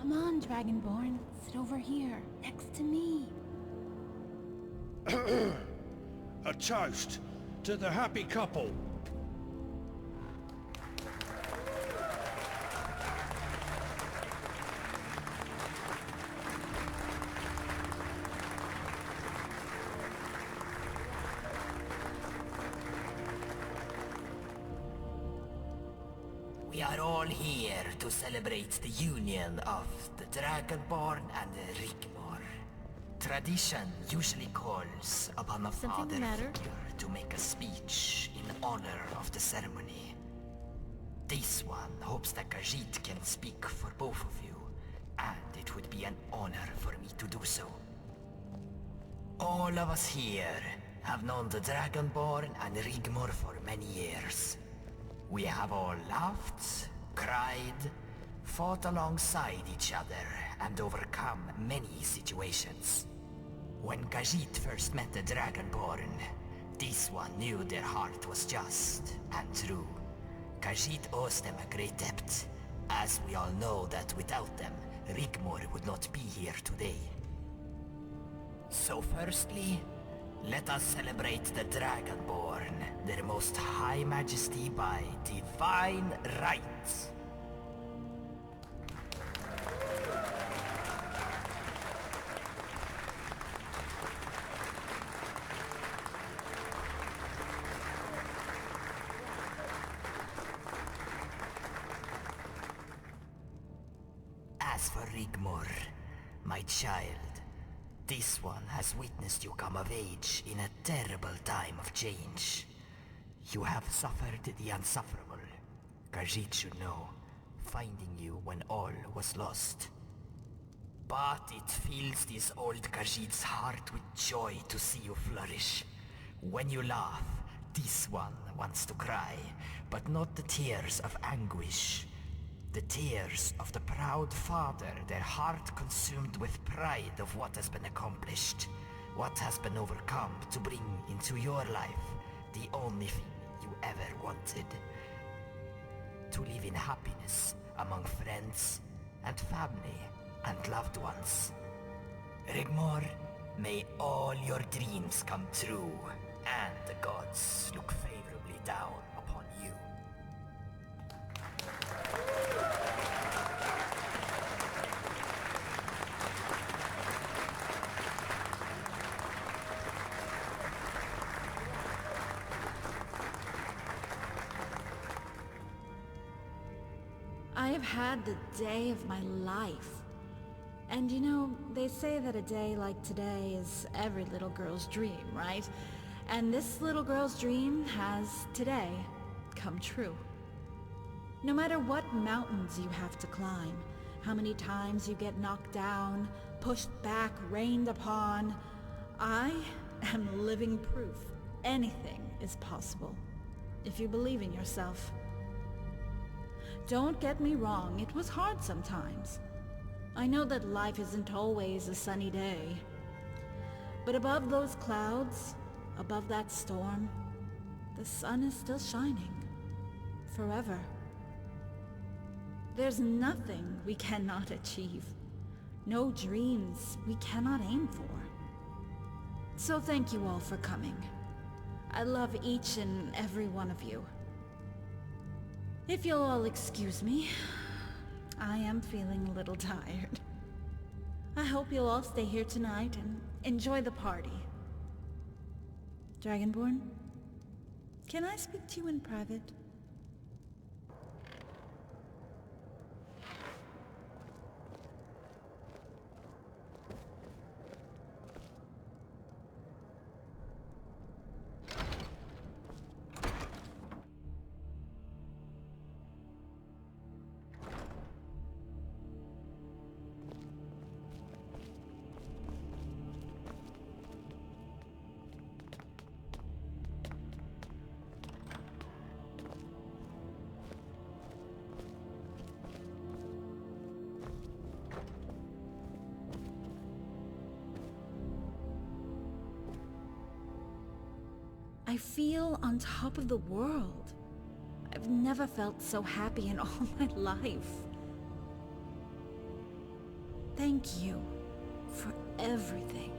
Come on, Dragonborn. Sit over here, next to me. A toast to the happy couple. We are all here to celebrate the union of the Dragonborn and the Rigmor. Tradition usually calls upon a father figure to make a speech in honor of the ceremony. This one hopes that Khajiit can speak for both of you, and it would be an honor for me to do so. All of us here have known the Dragonborn and Rigmor for many years. We have all laughed, cried, fought alongside each other, and overcome many situations. When Khajiit first met the Dragonborn, this one knew their heart was just and true. Khajiit owes them a great debt, as we all know that without them, Rigmor would not be here today. So firstly, let us celebrate the Dragonborn, their most high majesty by divine right. As for Rigmor, my child, this one has witnessed you come of age in a terrible time of change. You have suffered the unsufferable. Khajiit should know, finding you when all was lost. But it fills this old Khajiit's heart with joy to see you flourish. When you laugh, this one wants to cry, but not the tears of anguish. The tears of the proud father, their heart consumed with pride of what has been accomplished, what has been overcome to bring into your life the only thing you ever wanted. To live in happiness among friends and family and loved ones. Rigmor, may all your dreams come true, and the gods look favorably down upon you. I have had the day of my life. And you know, they say that a day like today is every little girl's dream, right? And this little girl's dream has, today, come true. No matter what mountains you have to climb, how many times you get knocked down, pushed back, rained upon, I am living proof anything is possible, if you believe in yourself. Don't get me wrong, it was hard sometimes. I know that life isn't always a sunny day. But above those clouds, above that storm, the sun is still shining. Forever. There's nothing we cannot achieve. No dreams we cannot aim for. So thank you all for coming. I love each and every one of you. If you'll all excuse me, I am feeling a little tired. I hope you'll all stay here tonight and enjoy the party. Dragonborn, can I speak to you in private? I feel on top of the world. I've never felt so happy in all my life. Thank you for everything.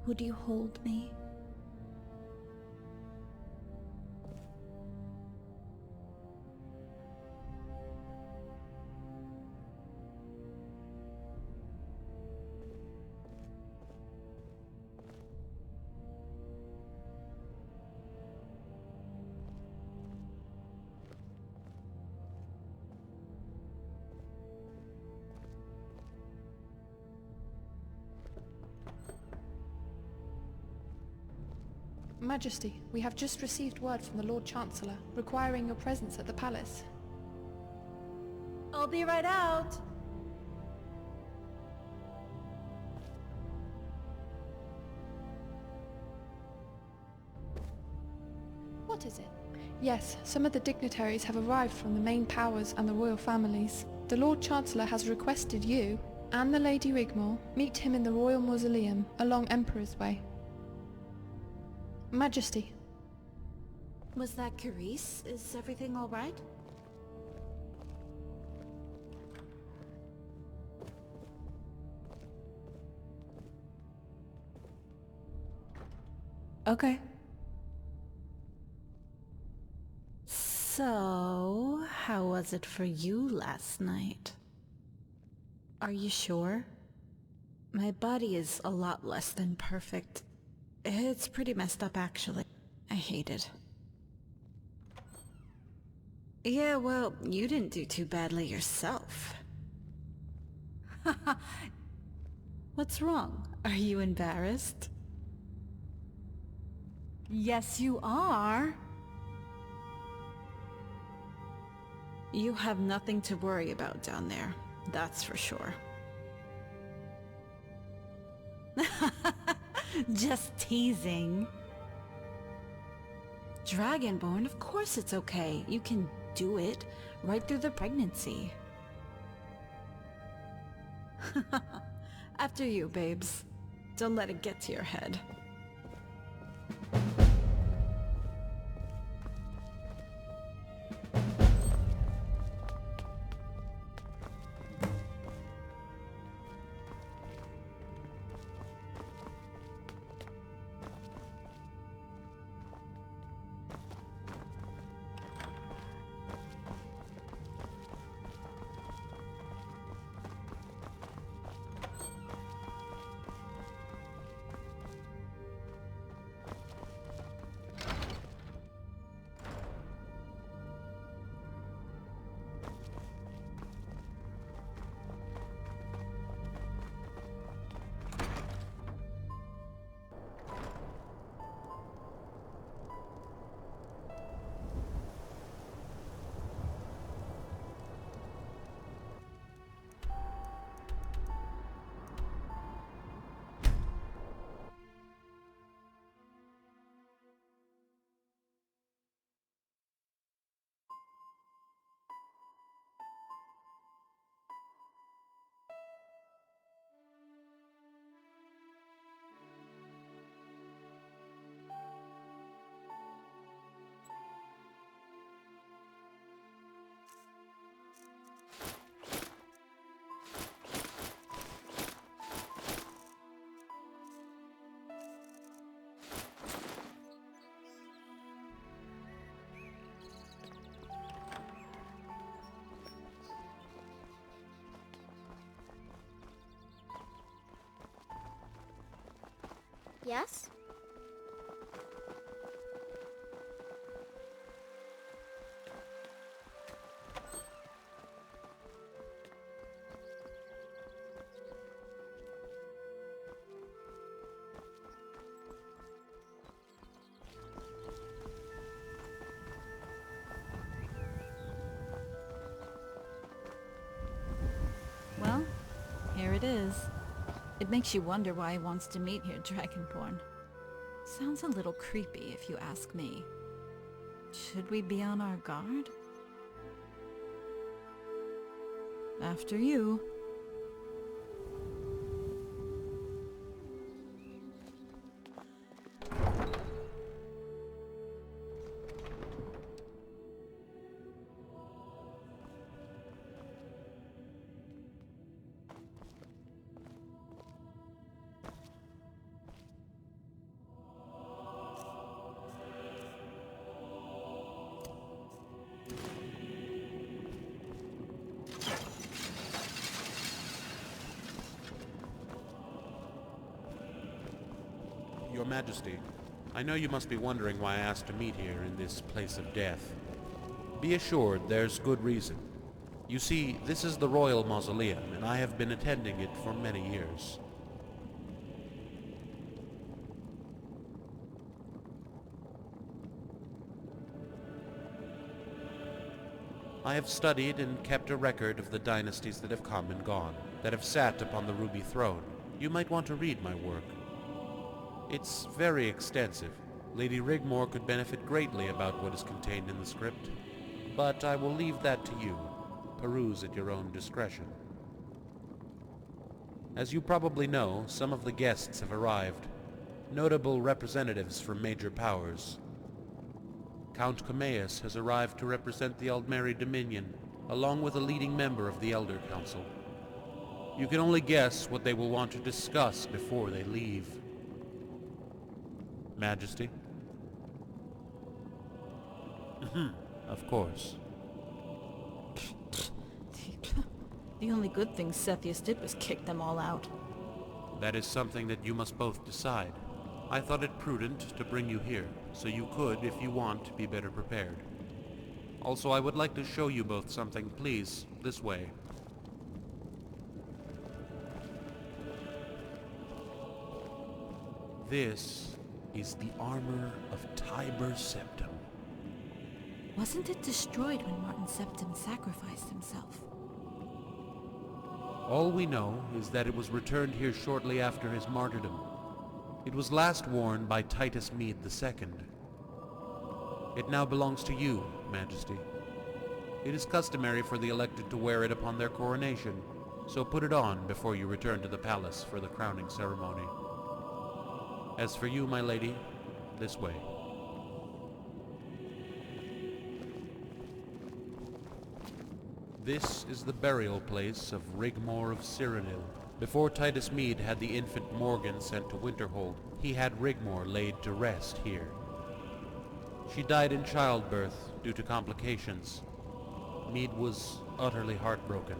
Would you hold me? Majesty, we have just received word from the Lord Chancellor, requiring your presence at the palace. I'll be right out. What is it? Yes, some of the dignitaries have arrived from the main powers and the royal families. The Lord Chancellor has requested you, and the Lady Rigmor, meet him in the Royal Mausoleum along Emperor's Way. Majesty. Was that Carice? Is everything all right? Okay. So, how was it for you last night? Are you sure? My body is a lot less than perfect. It's pretty messed up, actually. I hate it. Yeah, well, you didn't do too badly yourself. What's wrong? Are you embarrassed? Yes, you are. You have nothing to worry about down there, that's for sure. Just teasing. Dragonborn, of course it's okay. You can do it right through the pregnancy. After you, babes. Don't let it get to your head. Yes? Well, here it is. It makes you wonder why he wants to meet here, Dragonborn. Sounds a little creepy, if you ask me. Should we be on our guard? After you. Majesty. I know you must be wondering why I asked to meet here in this place of death. Be assured there's good reason. You see, this is the royal mausoleum, and I have been attending it for many years. I have studied and kept a record of the dynasties that have come and gone, that have sat upon the ruby throne. You might want to read my work. It's very extensive. Lady Rigmor could benefit greatly about what is contained in the script, but I will leave that to you. Peruse at your own discretion. As you probably know, some of the guests have arrived, notable representatives from major powers. Count Comaeus has arrived to represent the Aldmeri Dominion, along with a leading member of the Elder Council. You can only guess what they will want to discuss before they leave. Majesty? Of course. The only good thing Cepheus did was kick them all out. That is something that you must both decide. I thought it prudent to bring you here, so you could, if you want, be better prepared. Also, I would like to show you both something. Please, this way. This is the armor of Tiber Septim. Wasn't it destroyed when Martin Septim sacrificed himself? All we know is that it was returned here shortly after his martyrdom. It was last worn by Titus Mede II. It now belongs to you, Majesty. It is customary for the elected to wear it upon their coronation, so put it on before you return to the palace for the crowning ceremony. As for you, my lady, this way. This is the burial place of Rigmor of Cyrodiil. Before Titus Mede had the infant Morgan sent to Winterhold, he had Rigmor laid to rest here. She died in childbirth due to complications. Mede was utterly heartbroken.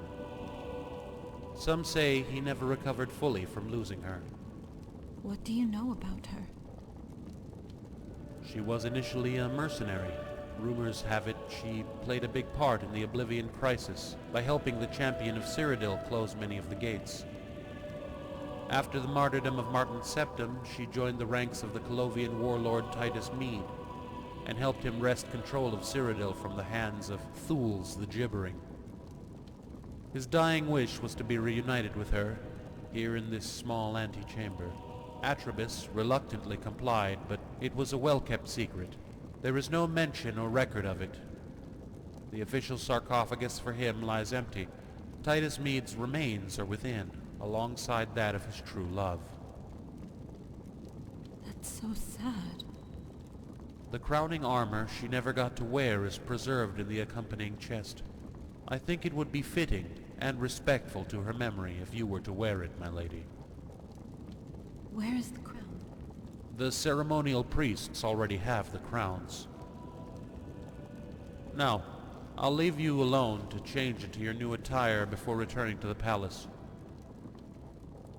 Some say he never recovered fully from losing her. What do you know about her? She was initially a mercenary. Rumors have it she played a big part in the Oblivion Crisis by helping the champion of Cyrodiil close many of the gates. After the martyrdom of Martin Septim, she joined the ranks of the Colovian warlord Titus Mede and helped him wrest control of Cyrodiil from the hands of Thules the Gibbering. His dying wish was to be reunited with her, here in this small antechamber. Atribus reluctantly complied, but it was a well-kept secret. There is no mention or record of it. The official sarcophagus for him lies empty. Titus Mede's remains are within, alongside that of his true love. That's so sad. The crowning armor she never got to wear is preserved in the accompanying chest. I think it would be fitting and respectful to her memory if you were to wear it, my lady. Where is the crown? The ceremonial priests already have the crowns. Now, I'll leave you alone to change into your new attire before returning to the palace.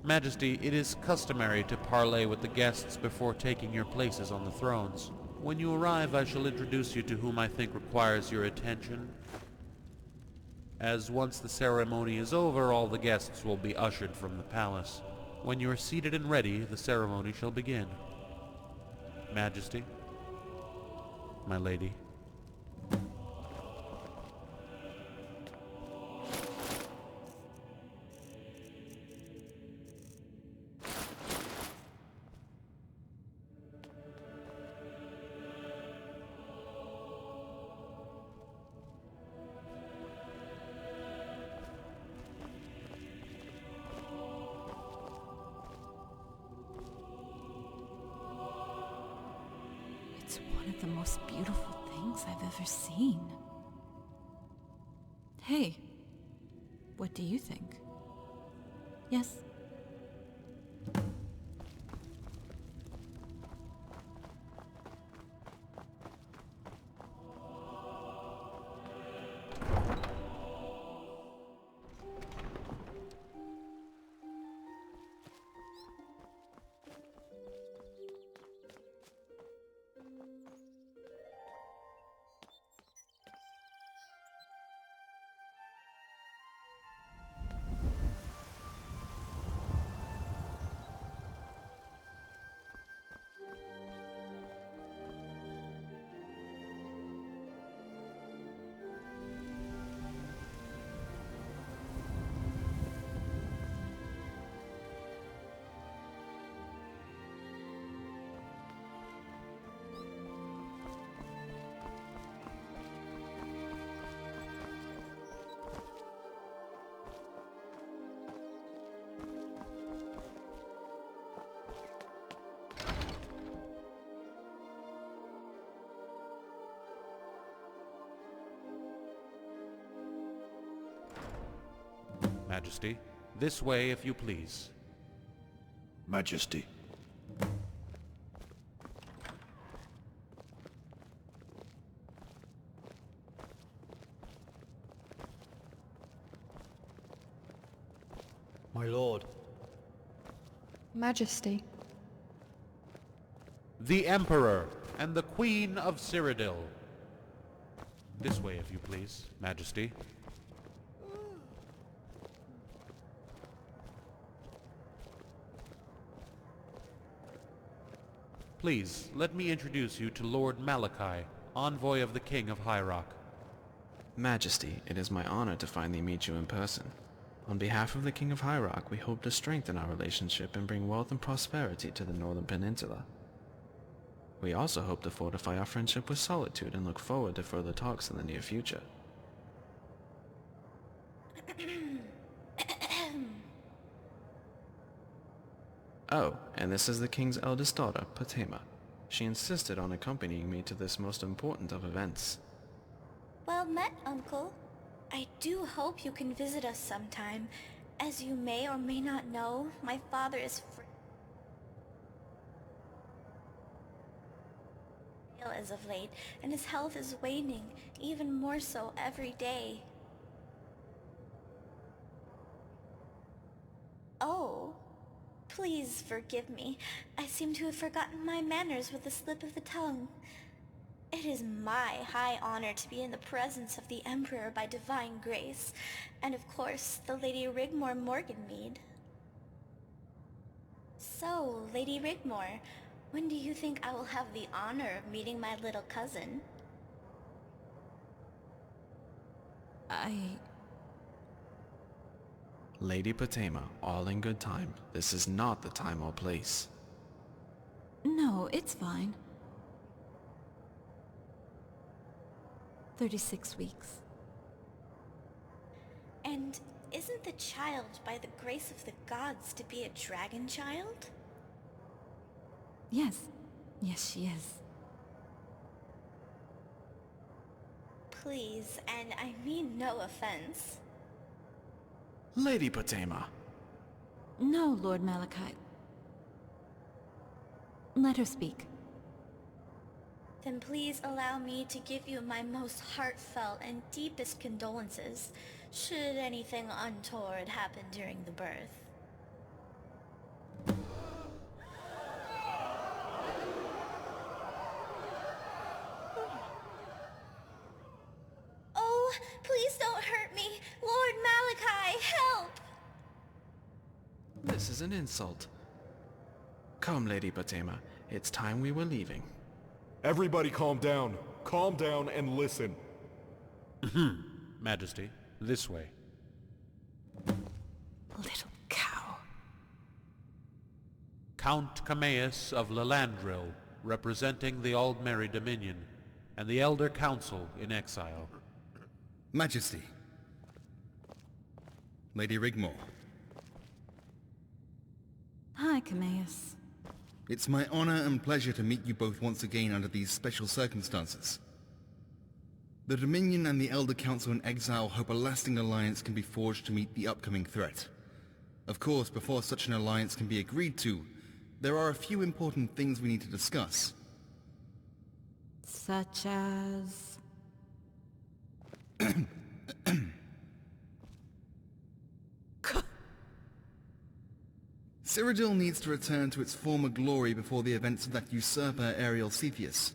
Majesty, it is customary to parley with the guests before taking your places on the thrones. When you arrive, I shall introduce you to whom I think requires your attention. As once the ceremony is over, all the guests will be ushered from the palace. When you are seated and ready, the ceremony shall begin. Majesty, my lady. It's one of the most beautiful things I've ever seen. Hey, what do you think? Yes? Majesty. This way, if you please. Majesty. My lord. Majesty. The Emperor and the Queen of Cyrodiil. This way, if you please, Majesty. Please, let me introduce you to Lord Malachi, envoy of the King of High Rock. Majesty, it is my honor to finally meet you in person. On behalf of the King of High Rock, we hope to strengthen our relationship and bring wealth and prosperity to the Northern Peninsula. We also hope to fortify our friendship with Solitude and look forward to further talks in the near future. Oh, and this is the King's eldest daughter, Patema. She insisted on accompanying me to this most important of events. Well met, Uncle. I do hope you can visit us sometime. As you may or may not know, my father is frail as of late, and his health is waning, even more so every day. Oh, please forgive me. I seem to have forgotten my manners with a slip of the tongue. It is my high honor to be in the presence of the Emperor by divine grace, and of course, the Lady Rigmor Morganmead. So, Lady Rigmor, when do you think I will have the honor of meeting my little cousin? Lady Patema, all in good time. This is not the time or place. No, it's fine. 36 weeks. And isn't the child, by the grace of the gods, to be a Dragonchild? Yes. Yes, she is. Please, and I mean no offense. Lady Patema! No, Lord Malachi. Let her speak. Then please allow me to give you my most heartfelt and deepest condolences, should anything untoward happen during the birth. Oh, please don't hurt me! Lord Malachi, help! This is an insult. Come, Lady Patema. It's time we were leaving. Everybody calm down. Calm down and listen. Majesty, this way. Little cow. Count Cameus of Lelandril, representing the Aldmeri Dominion, and the Elder Council in exile. Majesty. Lady Rigmor. Hi, Cameus. It's my honor and pleasure to meet you both once again under these special circumstances. The Dominion and the Elder Council in exile hope a lasting alliance can be forged to meet the upcoming threat. Of course, before such an alliance can be agreed to, there are a few important things we need to discuss. Such as... Cyrodiil needs to return to its former glory before the events of that usurper Ariel Cepheus.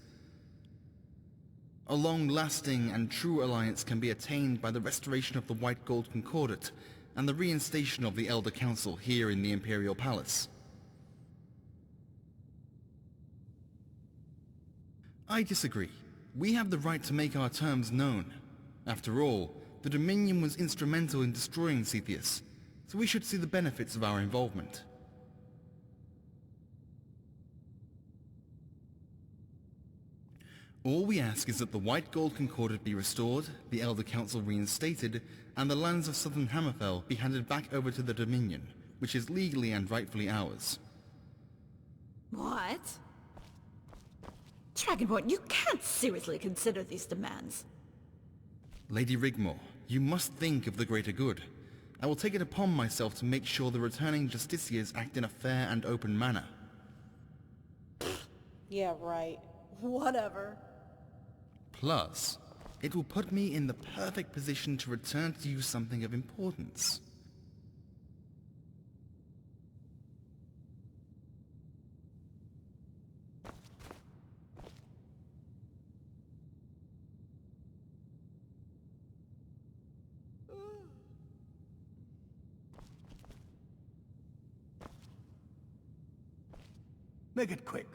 A long-lasting and true alliance can be attained by the restoration of the White Gold Concordat and the reinstation of the Elder Council here in the Imperial Palace. I disagree. We have the right to make our terms known. After all, the Dominion was instrumental in destroying Cepheus, so we should see the benefits of our involvement. All we ask is that the White Gold Concordat be restored, the Elder Council reinstated, and the lands of Southern Hammerfell be handed back over to the Dominion, which is legally and rightfully ours. What? Dragonborn, you can't seriously consider these demands. Lady Rigmor, you must think of the greater good. I will take it upon myself to make sure the returning justiciars act in a fair and open manner. Yeah, right. Whatever. Plus, it will put me in the perfect position to return to you something of importance. Make it quick.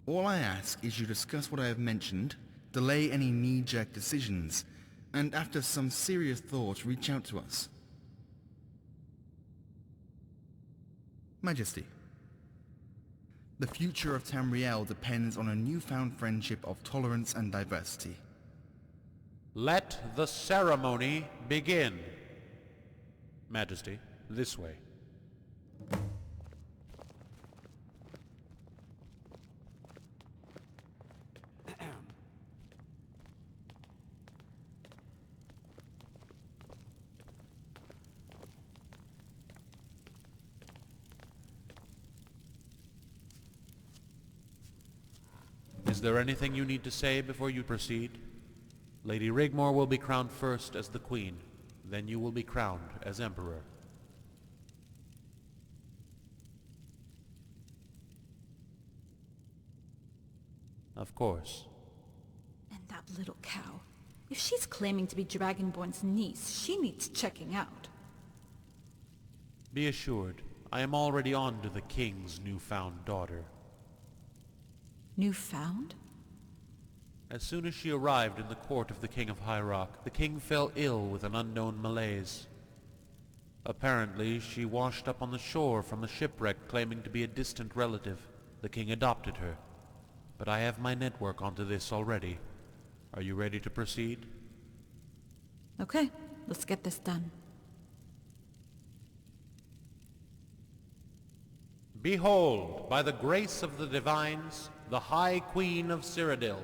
All I ask is you discuss what I have mentioned, delay any knee-jerk decisions, and after some serious thought, reach out to us. Majesty, the future of Tamriel depends on a newfound friendship of tolerance and diversity. Let the ceremony begin. Majesty, this way. Is there anything you need to say before you proceed? Lady Rigmor will be crowned first as the Queen. Then you will be crowned as Emperor. Of course. And that little cow. If she's claiming to be Dragonborn's niece, she needs checking out. Be assured, I am already on to the King's newfound daughter. Newfound? As soon as she arrived in the court of the King of High Rock, the king fell ill with an unknown malaise. Apparently, she washed up on the shore from a shipwreck claiming to be a distant relative. The king adopted her. But I have my network onto this already. Are you ready to proceed? Okay, let's get this done. Behold, by the grace of the divines, the High Queen of Cyrodiil,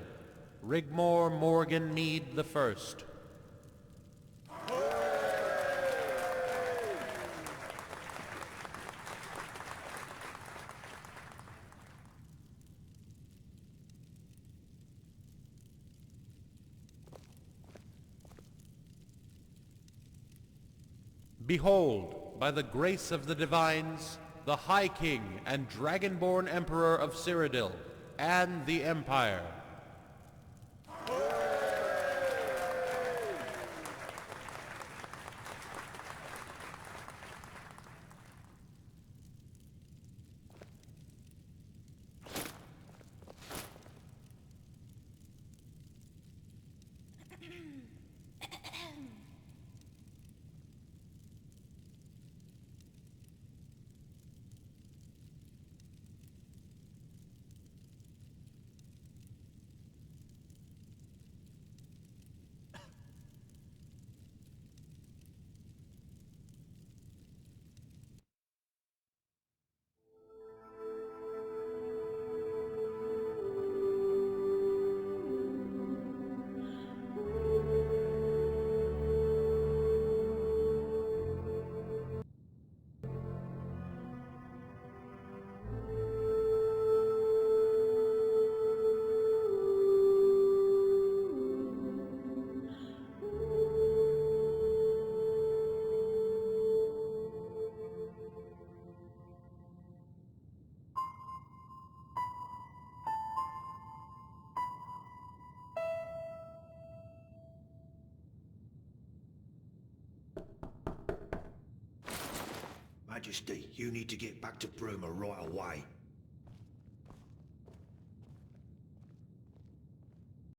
Rigmor Morgan Mead the First. Behold, by the grace of the divines, the High King and Dragonborn Emperor of Cyrodiil, and the Empire. Majesty, you need to get back to Bruma right away.